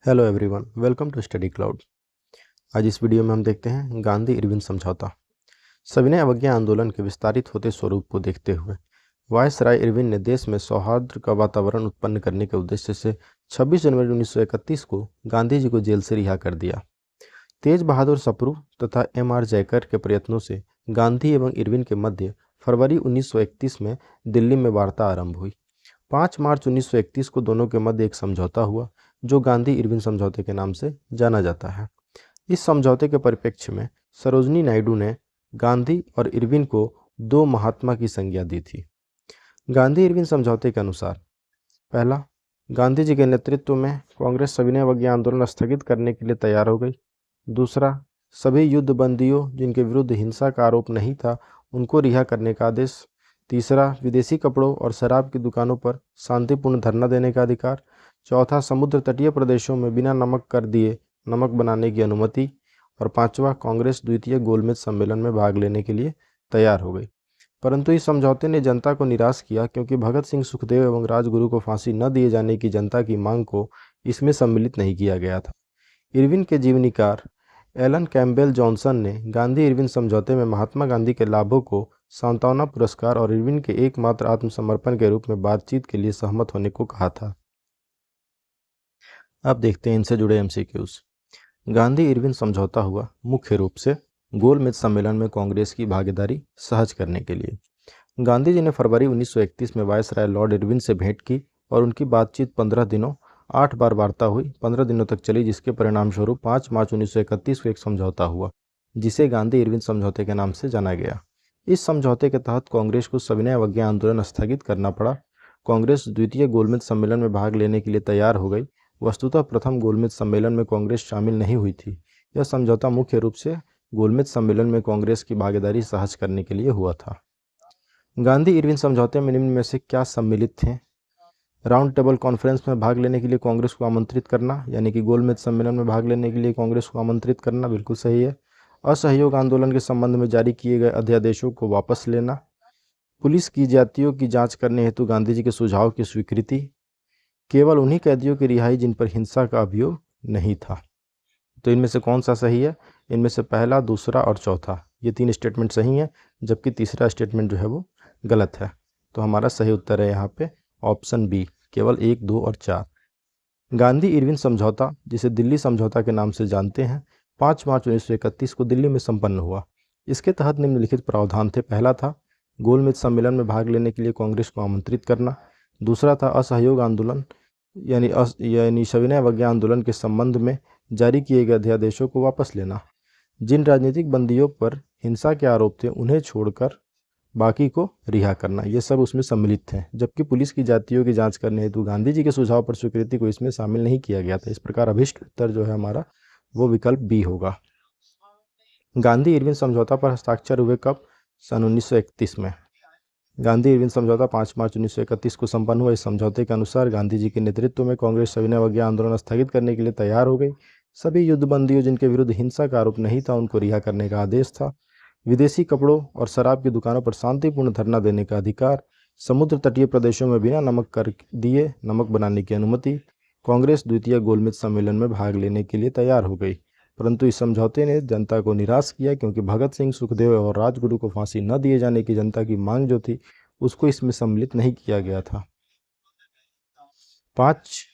Hello everyone, welcome to study cloud. आज इस video में हम देखते हैं गांधी इरविन समझौता। सविनय अवज्ञा आंदोलन के विस्तारित होते स्वरूप को देखते हुए वायसराय इरविन ने देश में सौहार्द का वातावरण उत्पन्न करने के उद्देश्य से 26 जनवरी 1931 को गांधी जी को जेल से रिहा कर दिया। तेज बहादुर सप्रू तथा M.R. जयकर के प्रयत्नों से गांधी एवं इरविन के मध्य फरवरी 1931 में दिल्ली में वार्ता आरंभ हुई। 5 मार्च 1931 को दोनों के मध्य एक समझौता हुआ जो गांधी इरविन समझौते के नाम से जाना जाता है। इस समझौते के परिप्रेक्ष्य में सरोजनी नायडू ने गांधी और इरविन को दो महात्मा की संज्ञा दी थी। गांधी इरविन समझौते के अनुसार पहला, गांधी जी के नेतृत्व में कांग्रेस सविनय अवज्ञा आंदोलन स्थगित करने के लिए तैयार हो गई। दूसरा, सभी युद्ध बंदियों जिनके विरुद्ध हिंसा का आरोप नहीं था उनको रिहा करने का आदेश। तीसरा, विदेशी कपड़ों और शराब की दुकानों पर शांतिपूर्ण धरना देने का अधिकार। चौथा, समुद्र तटीय प्रदेशों में बिना नमक कर दिए नमक बनाने की अनुमति। और पांचवा, कांग्रेस द्वितीय गोलमेज सम्मेलन में भाग लेने के लिए तैयार हो गई। परंतु इस समझौते ने जनता को निराश किया क्योंकि भगत सिंह, सुखदेव एवं राजगुरु को फांसी न दिए जाने की जनता की मांग को इसमें सम्मिलित नहीं किया गया था। इरविन के जीवनीकार एलन कैम्पबेल जॉनसन ने गांधी इरविन समझौते में महात्मा गांधी के लाभों को सांत्वना पुरस्कार और इरविन के एकमात्र आत्मसमर्पण के रूप में बातचीत के लिए सहमत होने को कहा था। अब देखते हैं इनसे जुड़े MCQs। गांधी इरविन समझौता हुआ मुख्य रूप से गोलमेज सम्मेलन में कांग्रेस की भागीदारी सहज करने के लिए। गांधी जी ने फरवरी 1931 में वायसराय लॉर्ड इरविन से भेंट की और उनकी बातचीत 15 दिनों 8 बार वार्ता हुई 15 दिनों तक चली, जिसके परिणाम स्वरूप 5 मार्च 1931 को एक समझौता हुआ जिसे गांधी इरविन समझौते के नाम से जाना गया। इस समझौते के तहत कांग्रेस को सविनय अवज्ञा आंदोलन स्थगित करना पड़ा। कांग्रेस द्वितीय गोलमेज सम्मेलन में भाग लेने के लिए तैयार हो गई। वस्तुतः प्रथम गोलमेज सम्मेलन में कांग्रेस शामिल नहीं हुई थी। यह समझौता मुख्य रूप से गोलमेज सम्मेलन में कांग्रेस की भागीदारी सहज करने के लिए हुआ था। गांधी इरविन समझौते में निम्न में से क्या सम्मिलित थे? राउंड टेबल कॉन्फ्रेंस में भाग लेने के लिए कांग्रेस को आमंत्रित करना, यानी कि गोलमेज सम्मेलन में भाग लेने के लिए कांग्रेस को आमंत्रित करना, बिल्कुल सही है। असहयोग आंदोलन के संबंध में जारी किए गए अध्यादेशों को वापस लेना, पुलिस की जातियों की जांच करने हेतु गांधी जी के सुझाव की स्वीकृति, केवल उन्हीं कैदियों की रिहाई जिन पर हिंसा का अभियोग नहीं था। तो इनमें से कौन सा सही है? इनमें से पहला, दूसरा और चौथा, ये 3 स्टेटमेंट सही हैं, जबकि तीसरा स्टेटमेंट जो है वो गलत है। तो हमारा सही उत्तर है यहाँ पे ऑप्शन बी, केवल 1, 2 और 4। गांधी इरविन समझौता, जिसे दिल्ली समझौता के नाम से जानते हैं, 5 मार्च 1931 को दिल्ली में संपन्न हुआ। इसके तहत निम्नलिखित प्रावधान थे। पहला था गोलमेज सम्मेलन में भाग लेने के लिए कांग्रेस को आमंत्रित करना। दूसरा था असहयोग आंदोलन यानी सविनय अवज्ञा आंदोलन के संबंध में जारी किए गए अध्यादेशों को वापस लेना। जिन राजनीतिक बंदियों पर हिंसा के आरोप थे उन्हें छोड़कर बाकी को रिहा करना, ये सब उसमें सम्मिलित थे। जबकि पुलिस की जातियों की जांच करने हेतु गांधी जी के सुझाव पर स्वीकृति को इसमें शामिल नहीं किया गया था। इस प्रकार अभिष्ट उत्तर जो है हमारा वो विकल्प बी होगा। गांधी इरविन समझौता पर हस्ताक्षर हुए कब? सन 1931 में। गांधी इरविन समझौता 5 मार्च 1931 को संपन्न हुआ। इस समझौते के अनुसार गांधी जी के नेतृत्व में कांग्रेस सविनय अवज्ञा आंदोलन स्थगित करने के लिए तैयार हो गई। सभी युद्धबंदियों जिनके विरुद्ध हिंसा का आरोप नहीं था उनको रिहा करने का आदेश था। विदेशी कपड़ों और शराब की दुकानों पर शांतिपूर्ण धरना देने का अधिकार। समुद्र तटीय प्रदेशों में बिना नमक कर दिए नमक बनाने की अनुमति। कांग्रेस द्वितीय गोलमेज सम्मेलन में भाग लेने के लिए तैयार हो गई। परंतु इस समझौते ने जनता को निराश किया क्योंकि भगत सिंह, सुखदेव और राजगुरु को फांसी न दिए जाने की जनता की मांग जो थी उसको इसमें सम्मिलित नहीं किया गया था। 5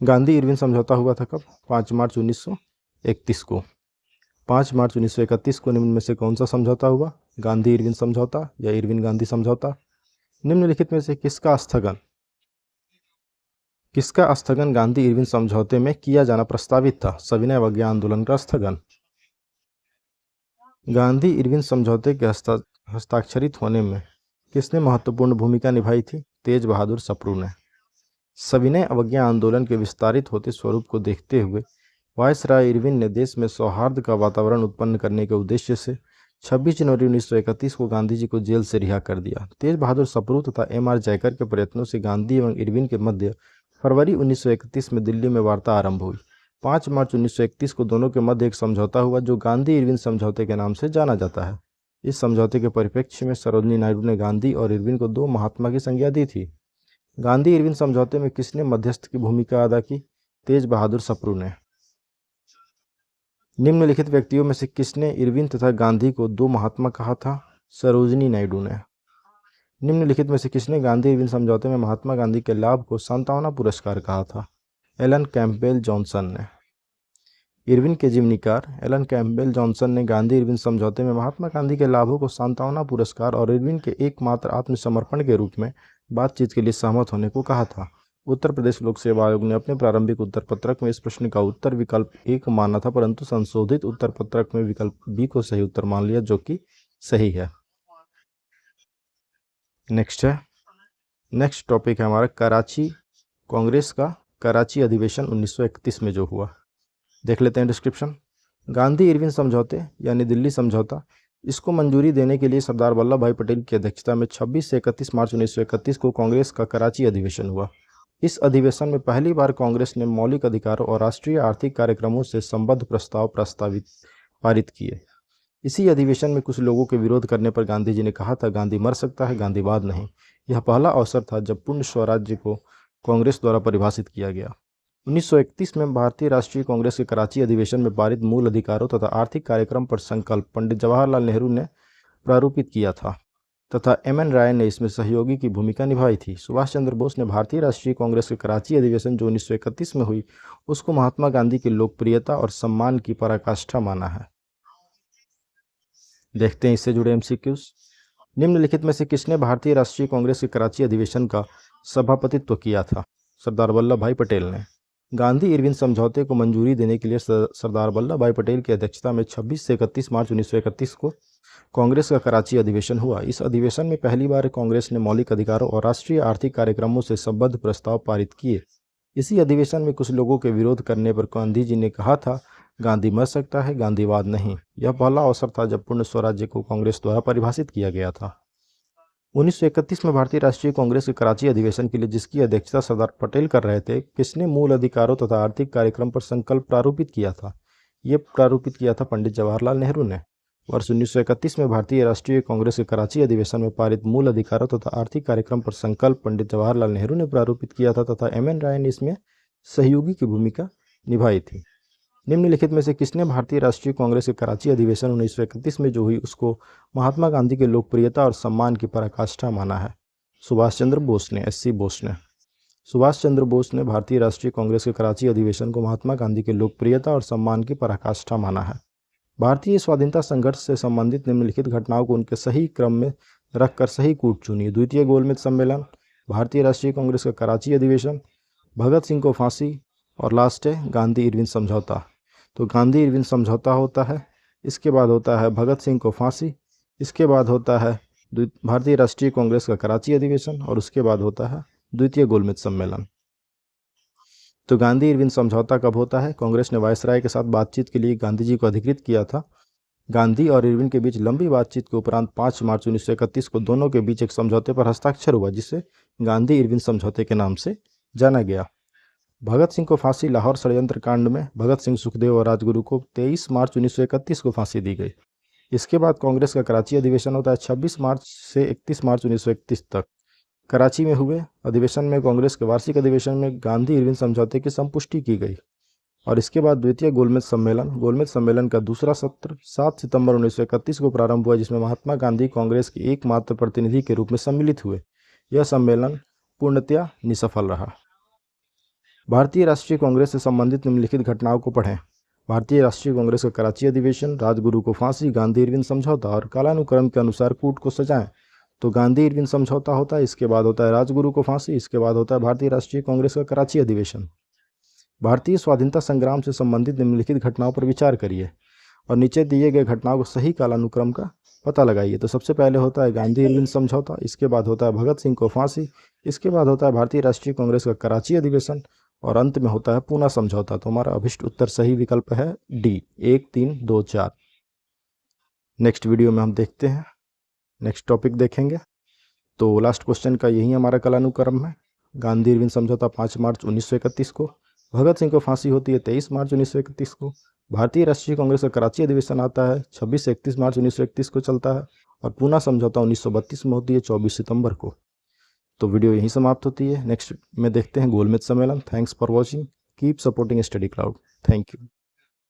गांधी इरविन समझौता हुआ था कब? 5 मार्च 1931 को। 5 मार्च 1931 को निम्न में से कौन सा समझौता हुआ? गांधी इरविन समझौता या इरविन गांधी समझौता? निम्नलिखित में से किसका स्थगन गांधी इरविन समझौते में किया जाना प्रस्तावित था? सविनय अवज्ञा आंदोलन का स्थगन। गांधी इरविन समझौते के हस्ताक्षरित होने में किसने महत्वपूर्ण भूमिका निभाई थी? तेज बहादुर सप्रू ने। सविनय अवज्ञा आंदोलन के विस्तारित होते स्वरूप को देखते हुए वायसराय इरविन ने देश में सौहार्द का वातावरण उत्पन्न करने के उद्देश्य से 26 जनवरी 1931 को गांधी जी को जेल से रिहा कर दिया। तेज बहादुर सप्रू तथा M.R. जयकर के प्रयत्नों से गांधी एवं इरविन के मध्य फरवरी 1931 में दिल्ली में वार्ता आरंभ हुई। 5 मार्च 1931 को दोनों के मध्य एक समझौता हुआ जो गांधी इरविन समझौते के नाम से जाना जाता है। इस समझौते के परिप्रेक्ष्य में सरोजनी नायडू ने गांधी और इरविन को दो महात्मा की संज्ञा दी थी। गांधी इरविन समझौते में किसने मध्यस्थ की भूमिका अदा की? तेज बहादुर सप्रू ने। निम्नलिखित व्यक्तियों में से किसने इरविन तथा गांधी को दो महात्मा कहा था? सरोजिनी नायडू ने। निम्नलिखित में से किसने गांधी इरविन समझौते में महात्मा गांधी के लाभ को सांत्वना पुरस्कार कहा था? एलन कैंपबेल जॉनसन ने। इरविन के जीवनीकार एलन कैंपबेल जॉनसन ने गांधी इरविन समझौते में महात्मा गांधी के लाभों को सांत्वना पुरस्कार और इरविन के एकमात्र आत्मसमर्पण के रूप में बातचीत के लिए सहमत होने को कहा था। उत्तर प्रदेश लोक सेवा आयोग ने अपने प्रारंभिक उत्तर पत्रक में इस प्रश्न का उत्तर विकल्प ए को माना था, परंतु संशोधित उत्तर पत्रक में विकल्प बी को सही उत्तर मान लिया, जो कि सही है। नेक्स्ट टॉपिक है हमारा कराची कांग्रेस का कराची अधिवेशन 1931 में जो हुआ। देख लेते हैं डिस्क्रिप्शन। गांधी इरविन समझौते यानी दिल्ली समझौता, इसको मंजूरी देने के लिए सरदार वल्लभ भाई पटेल की अध्यक्षता में 26 से 31 मार्च 1931 को कांग्रेस का कराची अधिवेशन हुआ। इस अधिवेशन में पहली बार कांग्रेस ने मौलिक अधिकारों और राष्ट्रीय आर्थिक कार्यक्रमों से संबद्ध प्रस्ताव पारित किए। इसी अधिवेशन में कुछ लोगों के विरोध करने पर गांधी जी ने कहा था, गांधी मर सकता है, गांधीवाद नहीं। यह पहला अवसर था जब पूर्ण स्वराज्य को कांग्रेस द्वारा परिभाषित किया गया। 1931 में भारतीय राष्ट्रीय कांग्रेस के कराची अधिवेशन में पारित मूल अधिकारों तथा आर्थिक कार्यक्रम पर संकल्प पंडित जवाहरलाल नेहरू ने प्रारूपित किया था तथा एम.एन. राय ने इसमें सहयोगी की भूमिका निभाई थी। सुभाष चंद्र बोस ने भारतीय राष्ट्रीय कांग्रेस के कराची अधिवेशन जो 1931 में हुई उसको महात्मा गांधी की लोकप्रियता और सम्मान की पराकाष्ठा माना है। देखते हैं इससे जुड़े एमसीक्यूज। निम्नलिखित में से किसने भारतीय राष्ट्रीय कांग्रेस के कराची अधिवेशन का सभापतित्व किया था? सरदार वल्लभ भाई पटेल ने। गांधी इरविन समझौते को मंजूरी देने के लिए सरदार वल्लभ भाई पटेल की अध्यक्षता में 26 से 31 मार्च 1931 को कांग्रेस का कराची अधिवेशन हुआ। इस अधिवेशन में पहली बार कांग्रेस ने मौलिक अधिकारों और राष्ट्रीय आर्थिक कार्यक्रमों से संबद्ध प्रस्ताव पारित किए। इसी अधिवेशन में कुछ लोगों के विरोध करने पर गांधी जी ने कहा था, गांधी मर सकता है, गांधीवाद नहीं। यह पहला अवसर था जब पूर्ण स्वराज्य को कांग्रेस द्वारा परिभाषित किया गया था। 1931 में भारतीय राष्ट्रीय कांग्रेस के कराची अधिवेशन के लिए जिसकी अध्यक्षता सरदार पटेल कर रहे थे, किसने मूल अधिकारों तथा आर्थिक कार्यक्रम पर संकल्प प्रारूपित किया था? ये प्रारूपित किया था पंडित जवाहरलाल नेहरू ने। वर्ष 1931 में भारतीय राष्ट्रीय कांग्रेस के कराची अधिवेशन में पारित मूल अधिकारों तथा आर्थिक कार्यक्रम पर संकल्प पंडित जवाहरलाल नेहरू ने प्रारूपित किया था तथा एम.एन. राय ने इसमें सहयोगी की भूमिका निभाई थी। निम्नलिखित में से किसने भारतीय राष्ट्रीय कांग्रेस के कराची अधिवेशन 1931 में जो हुई उसको महात्मा गांधी की लोकप्रियता और सम्मान की पराकाष्ठा माना है? सुभाष चंद्र बोस ने, एस.सी. बोस ने। सुभाष चंद्र बोस ने भारतीय राष्ट्रीय कांग्रेस के कराची अधिवेशन को महात्मा गांधी की लोकप्रियता और सम्मान की पराकाष्ठा माना है। भारतीय स्वाधीनता संघर्ष से संबंधित निम्नलिखित घटनाओं को उनके सही क्रम में रखकर सही कूट चुनिए। द्वितीय गोलमेज सम्मेलन, भारतीय राष्ट्रीय कांग्रेस का कराची अधिवेशन, भगत सिंह को फांसी और लास्ट है गांधी इरविन समझौता। तो गांधी इरविन समझौता होता है, इसके बाद होता है भगत सिंह को फांसी, इसके बाद होता है भारतीय राष्ट्रीय कांग्रेस का कराची अधिवेशन और उसके बाद होता है द्वितीय गोलमेज सम्मेलन। तो गांधी इरविन समझौता कब होता है? कांग्रेस ने वायसराय के साथ बातचीत के लिए गांधी जी को अधिकृत किया था। गांधी और इरविन के बीच लंबी बातचीत के उपरांत 5 मार्च 1931 को दोनों के बीच एक समझौते पर हस्ताक्षर हुआ, जिसे गांधी इरविन समझौते के नाम से जाना गया। भगत सिंह को फांसी, लाहौर षड्यंत्र कांड में भगत सिंह, सुखदेव और राजगुरु को 23 मार्च 1931 को फांसी दी गई। इसके बाद कांग्रेस का कराची अधिवेशन होता है 26 मार्च से 31 मार्च 1931 तक। कराची में हुए अधिवेशन में कांग्रेस के वार्षिक अधिवेशन में गांधी इरविन समझौते की संपुष्टि की गई और इसके बाद द्वितीय गोलमेज सम्मेलन का दूसरा सत्र 7 सितंबर 1931 को प्रारंभ हुआ, जिसमें महात्मा गांधी कांग्रेस के एकमात्र प्रतिनिधि के रूप में सम्मिलित हुए। यह सम्मेलन पूर्णतया निष्फल रहा। भारतीय राष्ट्रीय कांग्रेस से संबंधित निम्नलिखित घटनाओं को पढ़ें। भारतीय राष्ट्रीय कांग्रेस का कराची अधिवेशन, राजगुरु को फांसी, गांधी इरविन समझौता और कालानुक्रम के अनुसार कूट को सजाएं। तो गांधी इरविन समझौता होता है, इसके बाद होता है राजगुरु को फांसी, इसके बाद होता है भारतीय राष्ट्रीय कांग्रेस का कराची अधिवेशन। भारतीय स्वाधीनता संग्राम से संबंधित निम्नलिखित घटनाओं पर विचार करिए और नीचे दिए गए घटनाओं को सही कालानुक्रम का पता लगाइए। तो सबसे पहले होता है गांधी इरविन समझौता, इसके बाद होता है भगत सिंह को फांसी, इसके बाद होता है भारतीय राष्ट्रीय कांग्रेस का कराची अधिवेशन और अंत में होता है पूना समझौता। तो हमारा अभिष्ट उत्तर सही विकल्प है डी, 1, 3, 2, 4। नेक्स्ट वीडियो में हम देखते हैं, नेक्स्ट टॉपिक देखेंगे। तो लास्ट क्वेश्चन का यही हमारा कालानुक्रम है। गांधी इरविन समझौता 5 मार्च 1931 को, भगत सिंह को फांसी होती है 23 मार्च 1931 को, भारतीय राष्ट्रीय कांग्रेस का कराची अधिवेशन आता है 26 से 31 मार्च 1931 को चलता है और पूना समझौता 1932 में होती है 24 सितंबर को। तो वीडियो यहीं समाप्त होती है। नेक्स्ट में देखते हैं गोलमेज सम्मेलन। Thanks for watching. Keep supporting study cloud. Thank you.